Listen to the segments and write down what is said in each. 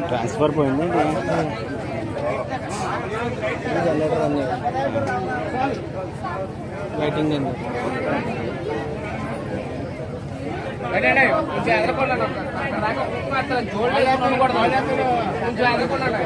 Transfer పోయింది lighting అండి కొంచెం ఎదుర్కొన్నాను కొంచెం ఎదుర్కొన్నాను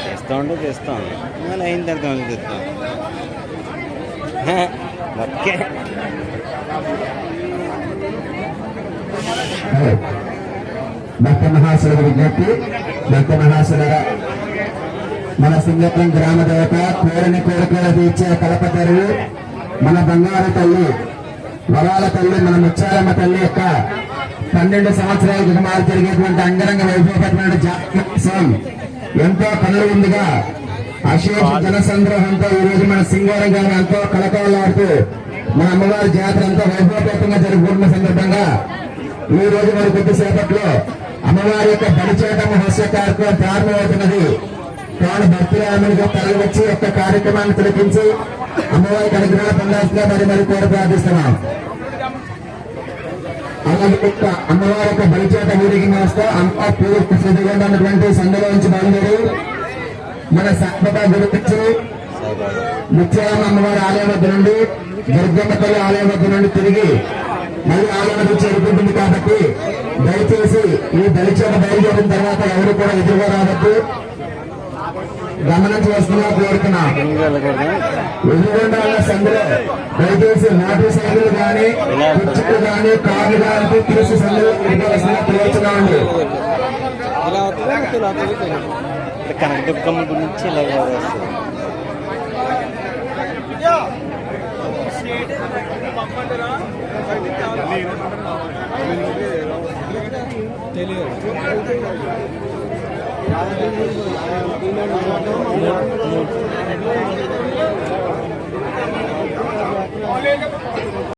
చేస్తా ఉంటే చేస్తాం మళ్ళీ అయిన తర్వాత మళ్ళీ చేస్తాం ఓకే భక్త మహాశుల విజ్ఞప్తి. భక్త మహాశుల మన సింగపురం గ్రామ దేవత కోరిని కోరికలు తీర్చే కలపతరువు మన బంగారు తల్లి వరాల తల్లి మన ముచ్చారమ్మ తల్లి యొక్క 12 సంవత్సరాల కుమారు జరిగేటువంటి అంగరంగ వైభవపరమైన జాతీయోత్సవం ఎంతో కనుల ముందుగా అశేష జనసంద్రోహంతో ఈ రోజు మన సింగవరం గారు ఎంతో కలకలాడుతూ మన అమ్మవారి జాతర ఎంతో వైభవపేతంగా జరుపుకుంటున్న సందర్భంగా ఈ రోజు మరి కొద్దిసేపట్లో అమ్మవారి యొక్క బలిచేట మహోత్సవ కార్యక్రమం ప్రారంభమవుతున్నది. కావున భక్తులందరికీ తరలి వచ్చి యొక్క కార్యక్రమాన్ని తిలకించి అమ్మవారికి అనుగ్రహాలు పొందాల్సిందిగా మరి కోరి ప్రార్థిస్తున్నాం. అలాగే అమ్మవారి యొక్క బలిచేట ఊరికి వస్తే అంతా పూర్తి స్థితిగా ఉన్నటువంటి సందులో నుంచి బయలుదేరి మన సాయిబాబా గుడి నుంచి ముత్యాలమ్మ అమ్మవారి ఆలయం వద్ద నుండి దుర్గమ్మ తల్లి ఆలయం వద్ద నుండి తిరిగి మళ్ళీ ఆలయం చేరుకుంటుంది. కాబట్టి దయచేసి ఈ బలిచేట బయలుదేరిన తర్వాత ఎవరు కూడా ఎదురుగా రావద్దు, గమనించవలసిందిగా కోరుతున్నాం. ఎదురుగొండ సందులో దయచేసి మోటార్ సైకిల్ కానీ కుర్చీలు కానీ కార్లు కానీ తిరిగి సందులో కోరుతున్నామండి. కనకదుర్గమ్మ గురించి ఇలా తెలియదు.